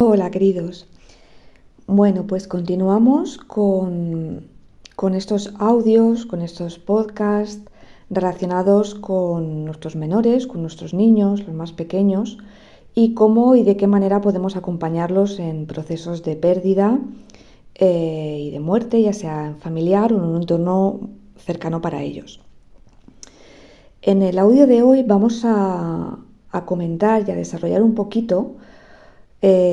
Hola, queridos. Bueno, pues continuamos con estos audios, con estos podcasts relacionados con nuestros menores, con nuestros niños, los más pequeños, y cómo y de qué manera podemos acompañarlos en procesos de pérdida y de muerte, ya sea familiar o en un entorno cercano para ellos. En el audio de hoy vamos a comentar y a desarrollar un poquito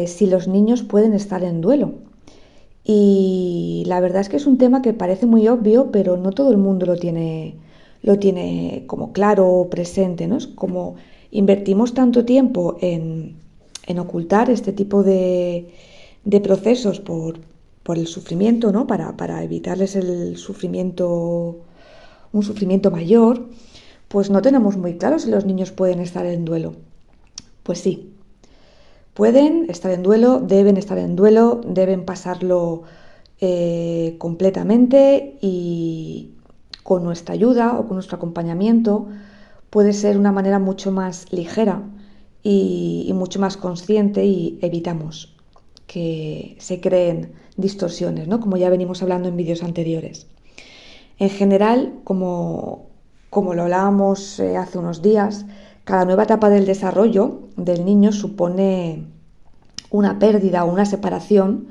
si los niños pueden estar en duelo. Y la verdad es que es un tema que parece muy obvio, pero no todo el mundo lo tiene como claro o presente, ¿no? Es como invertimos tanto tiempo en ocultar este tipo de procesos por el sufrimiento, ¿no? Para evitarles el sufrimiento, un sufrimiento mayor, pues no tenemos muy claro si los niños pueden estar en duelo. Pues sí, pueden estar en duelo, deben pasarlo completamente, y con nuestra ayuda o con nuestro acompañamiento puede ser una manera mucho más ligera y mucho más consciente, y evitamos que se creen distorsiones, ¿no? Como ya venimos hablando en vídeos anteriores. En general, como lo hablábamos hace unos días, cada nueva etapa del desarrollo del niño supone una pérdida o una separación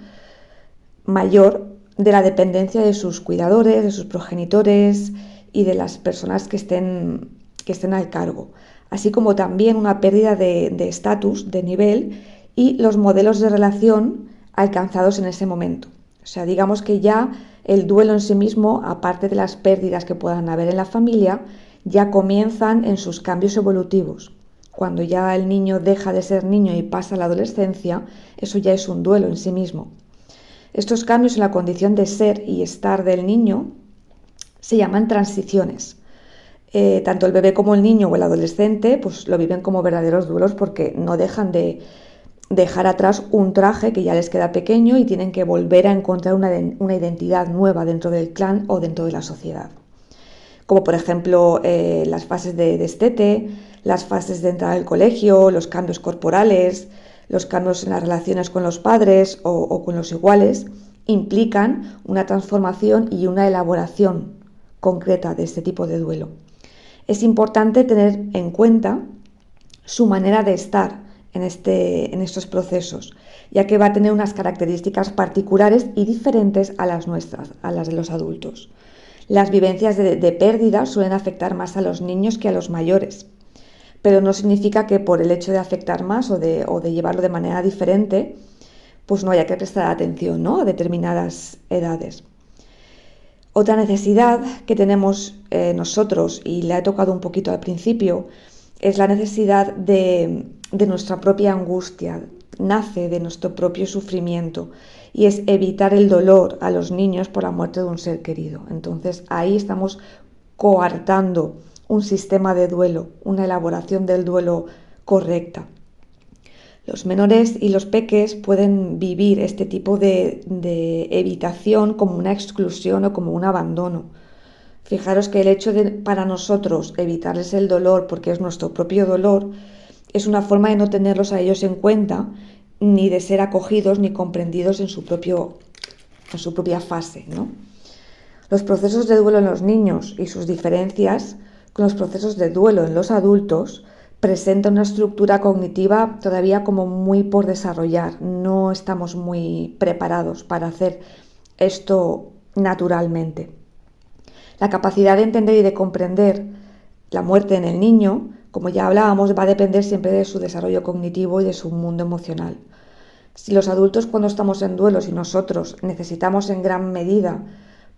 mayor de la dependencia de sus cuidadores, de sus progenitores y de las personas que estén al cargo, así como también una pérdida de estatus, de nivel, y los modelos de relación alcanzados en ese momento. O sea, digamos que ya el duelo en sí mismo, aparte de las pérdidas que puedan haber en la familia, ya comienzan en sus cambios evolutivos. Cuando ya el niño deja de ser niño y pasa a la adolescencia, eso ya es un duelo en sí mismo. Estos cambios en la condición de ser y estar del niño se llaman transiciones. Tanto el bebé como el niño o el adolescente pues lo viven como verdaderos duelos, porque no dejan de dejar atrás un traje que ya les queda pequeño y tienen que volver a encontrar una identidad nueva dentro del clan o dentro de la sociedad. Como por ejemplo las fases de destete, las fases de entrada al colegio, los cambios corporales, los cambios en las relaciones con los padres o con los iguales, implican una transformación y una elaboración concreta de este tipo de duelo. Es importante tener en cuenta su manera de estar en estos procesos, ya que va a tener unas características particulares y diferentes a las nuestras, a las de los adultos. Las vivencias de pérdida suelen afectar más a los niños que a los mayores, pero no significa que por el hecho de afectar más o de llevarlo de manera diferente, pues no haya que prestar atención, ¿no?, a determinadas edades. Otra necesidad que tenemos nosotros, y la he tocado un poquito al principio, es la necesidad de nuestra propia angustia, nace de nuestro propio sufrimiento, y es evitar el dolor a los niños por la muerte de un ser querido. Entonces ahí estamos coartando un sistema de duelo, una elaboración del duelo correcta. Los menores y los peques pueden vivir este tipo de evitación como una exclusión o como un abandono. Fijaros que el hecho de para nosotros evitarles el dolor, porque es nuestro propio dolor, es una forma de no tenerlos a ellos en cuenta, ni de ser acogidos ni comprendidos en su propia fase, ¿no? Los procesos de duelo en los niños y sus diferencias con los procesos de duelo en los adultos presentan una estructura cognitiva todavía como muy por desarrollar. No estamos muy preparados para hacer esto naturalmente. La capacidad de entender y de comprender la muerte en el niño, como ya hablábamos, va a depender siempre de su desarrollo cognitivo y de su mundo emocional. Si los adultos, cuando estamos en duelo, y nosotros necesitamos en gran medida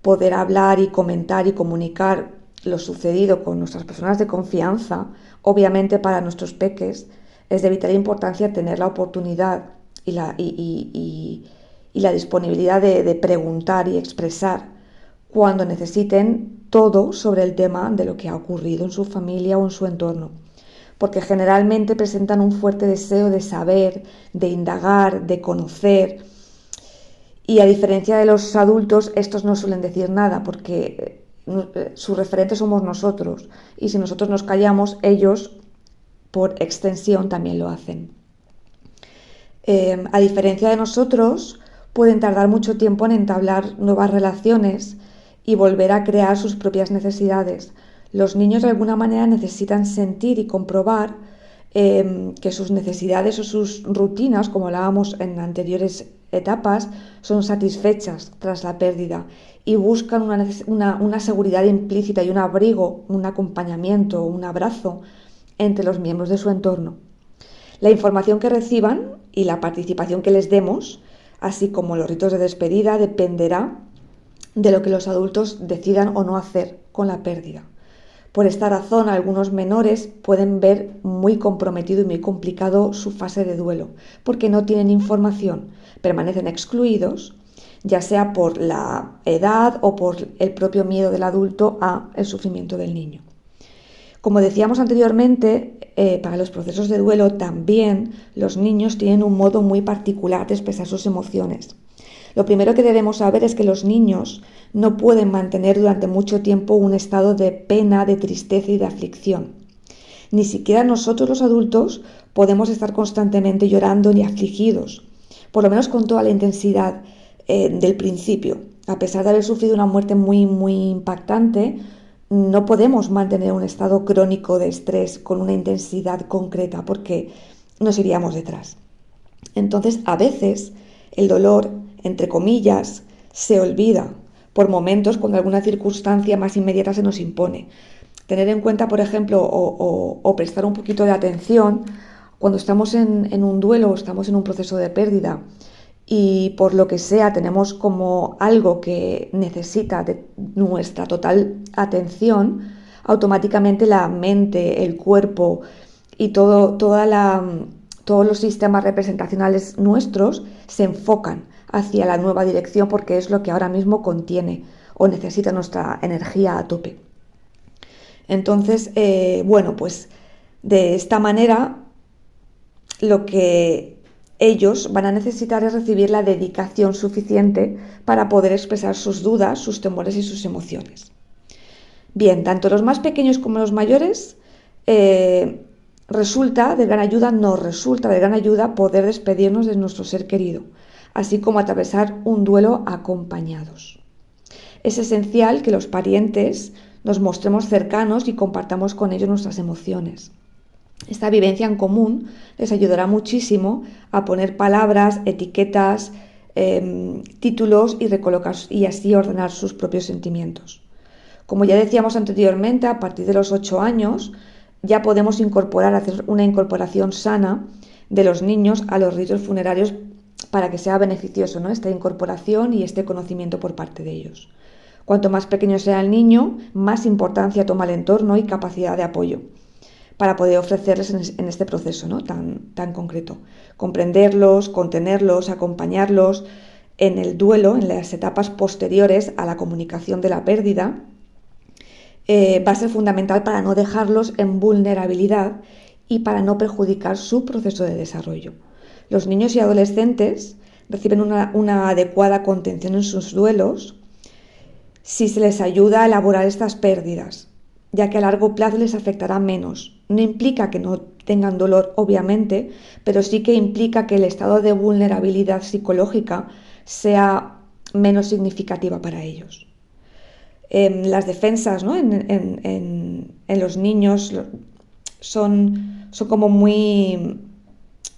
poder hablar y comentar y comunicar lo sucedido con nuestras personas de confianza, obviamente para nuestros peques es de vital importancia tener la oportunidad y la disponibilidad de preguntar y expresar cuando necesiten todo sobre el tema de lo que ha ocurrido en su familia o en su entorno, porque generalmente presentan un fuerte deseo de saber, de indagar, de conocer, y a diferencia de los adultos, estos no suelen decir nada, porque su referente somos nosotros, y si nosotros nos callamos, ellos por extensión también lo hacen. A diferencia de nosotros, pueden tardar mucho tiempo en entablar nuevas relaciones y volver a crear sus propias necesidades. Los niños de alguna manera necesitan sentir y comprobar que sus necesidades o sus rutinas, como hablábamos en anteriores etapas, son satisfechas tras la pérdida y buscan una seguridad implícita y un abrigo, un acompañamiento, un abrazo entre los miembros de su entorno. La información que reciban y la participación que les demos, así como los ritos de despedida, dependerá de lo que los adultos decidan o no hacer con la pérdida. Por esta razón, algunos menores pueden ver muy comprometido y muy complicado su fase de duelo, porque no tienen información, permanecen excluidos, ya sea por la edad o por el propio miedo del adulto al sufrimiento del niño. Como decíamos anteriormente, para los procesos de duelo también los niños tienen un modo muy particular de expresar sus emociones. Lo primero que debemos saber es que los niños no pueden mantener durante mucho tiempo un estado de pena, de tristeza y de aflicción. Ni siquiera nosotros los adultos podemos estar constantemente llorando ni afligidos, por lo menos con toda la intensidad del principio. A pesar de haber sufrido una muerte muy, muy impactante, no podemos mantener un estado crónico de estrés con una intensidad concreta porque nos iríamos detrás. Entonces, a veces el dolor, entre comillas, se olvida por momentos cuando alguna circunstancia más inmediata se nos impone. Tener en cuenta, por ejemplo, o prestar un poquito de atención cuando estamos en un duelo o estamos en un proceso de pérdida y por lo que sea tenemos como algo que necesita de nuestra total atención, automáticamente la mente, el cuerpo y todos los sistemas representacionales nuestros se enfocan hacia la nueva dirección porque es lo que ahora mismo contiene o necesita nuestra energía a tope. Entonces, pues de esta manera lo que ellos van a necesitar es recibir la dedicación suficiente para poder expresar sus dudas, sus temores y sus emociones. Bien, tanto los más pequeños como los mayores nos resulta de gran ayuda poder despedirnos de nuestro ser querido, así como atravesar un duelo acompañados. Es esencial que los parientes nos mostremos cercanos y compartamos con ellos nuestras emociones. Esta vivencia en común les ayudará muchísimo a poner palabras, etiquetas, títulos y así ordenar sus propios sentimientos. Como ya decíamos anteriormente, a partir de los 8 años ya podemos hacer una incorporación sana de los niños a los ritos funerarios para que sea beneficioso, ¿no?, esta incorporación y este conocimiento por parte de ellos. Cuanto más pequeño sea el niño, más importancia toma el entorno y capacidad de apoyo para poder ofrecerles en este proceso, ¿no?, tan concreto. Comprenderlos, contenerlos, acompañarlos en el duelo, en las etapas posteriores a la comunicación de la pérdida, va a ser fundamental para no dejarlos en vulnerabilidad y para no perjudicar su proceso de desarrollo. Los niños y adolescentes reciben una adecuada contención en sus duelos si se les ayuda a elaborar estas pérdidas, ya que a largo plazo les afectará menos. No implica que no tengan dolor, obviamente, pero sí que implica que el estado de vulnerabilidad psicológica sea menos significativa para ellos. Las defensas, ¿no?, en los niños son como muy,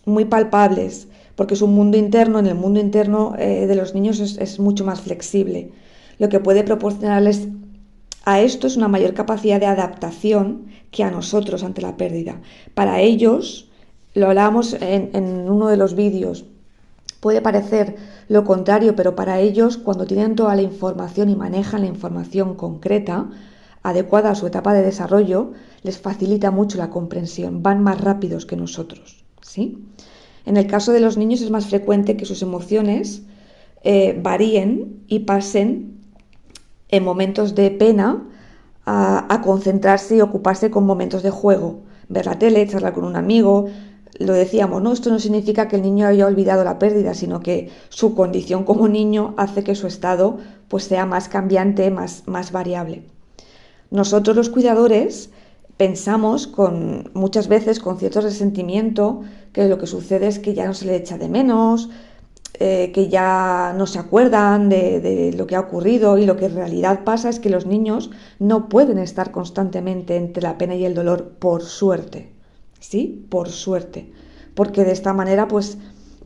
muy palpables, porque su mundo interno, en el mundo interno de los niños es mucho más flexible. Lo que puede proporcionarles a esto es una mayor capacidad de adaptación que a nosotros ante la pérdida. Para ellos, lo hablábamos en uno de los vídeos, puede parecer lo contrario, pero para ellos, cuando tienen toda la información y manejan la información concreta, adecuada a su etapa de desarrollo, les facilita mucho la comprensión, van más rápidos que nosotros, ¿sí? En el caso de los niños es más frecuente que sus emociones varíen y pasen en momentos de pena a concentrarse y ocuparse con momentos de juego, ver la tele, charlar con un amigo. Lo decíamos, ¿no? Esto no significa que el niño haya olvidado la pérdida, sino que su condición como niño hace que su estado pues sea más cambiante, más variable. Nosotros los cuidadores pensamos muchas veces con cierto resentimiento que lo que sucede es que ya no se le echa de menos, que ya no se acuerdan de lo que ha ocurrido, y lo que en realidad pasa es que los niños no pueden estar constantemente entre la pena y el dolor, por suerte, ¿sí? Por suerte, porque de esta manera pues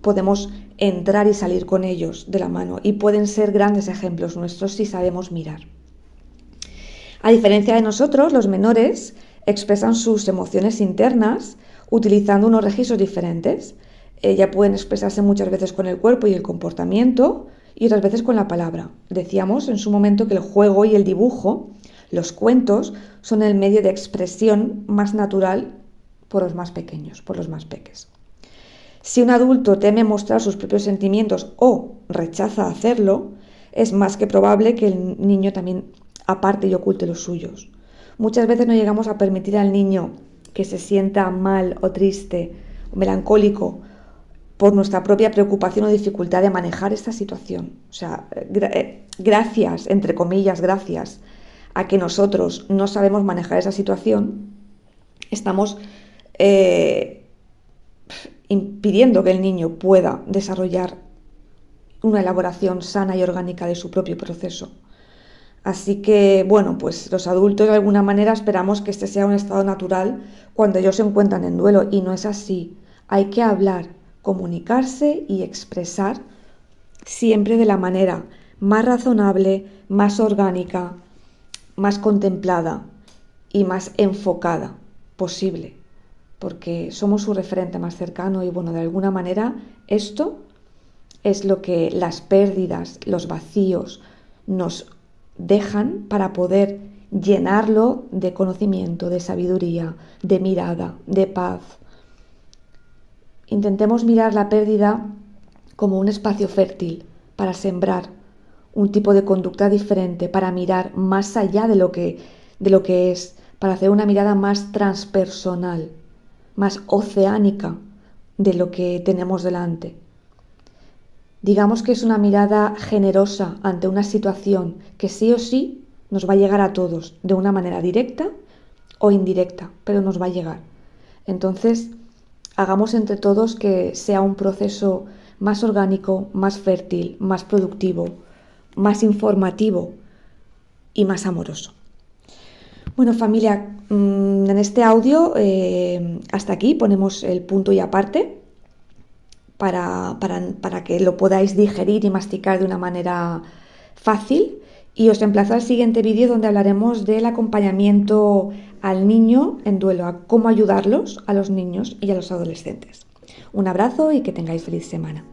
podemos entrar y salir con ellos de la mano, y pueden ser grandes ejemplos nuestros si sabemos mirar. A diferencia de nosotros, los menores expresan sus emociones internas utilizando unos registros diferentes. Ya pueden expresarse muchas veces con el cuerpo y el comportamiento, y otras veces con la palabra. Decíamos en su momento que el juego y el dibujo, los cuentos, son el medio de expresión más natural por los más pequeños, por los más peques. Si un adulto teme mostrar sus propios sentimientos o rechaza hacerlo, es más que probable que el niño también aparte y oculte los suyos. Muchas veces no llegamos a permitir al niño que se sienta mal o triste o melancólico por nuestra propia preocupación o dificultad de manejar esta situación. O sea, gracias, entre comillas, gracias a que nosotros no sabemos manejar esa situación, estamos impidiendo que el niño pueda desarrollar una elaboración sana y orgánica de su propio proceso. Así que, bueno, pues los adultos de alguna manera esperamos que este sea un estado natural cuando ellos se encuentran en duelo, y no es así. Hay que hablar, comunicarse y expresar siempre de la manera más razonable, más orgánica, más contemplada y más enfocada posible, porque somos su referente más cercano, y bueno, de alguna manera esto es lo que las pérdidas, los vacíos nos dejan para poder llenarlo de conocimiento, de sabiduría, de mirada, de paz. Intentemos mirar la pérdida como un espacio fértil para sembrar un tipo de conducta diferente, para mirar más allá de lo que es, para hacer una mirada más transpersonal, más oceánica de lo que tenemos delante. Digamos que es una mirada generosa ante una situación que sí o sí nos va a llegar a todos, de una manera directa o indirecta, pero nos va a llegar. Entonces, hagamos entre todos que sea un proceso más orgánico, más fértil, más productivo, más informativo y más amoroso. Bueno, familia, en este audio hasta aquí ponemos el punto y aparte para que lo podáis digerir y masticar de una manera fácil, y os emplazo al siguiente vídeo donde hablaremos del acompañamiento al niño en duelo, a cómo ayudarlos a los niños y a los adolescentes. Un abrazo y que tengáis feliz semana.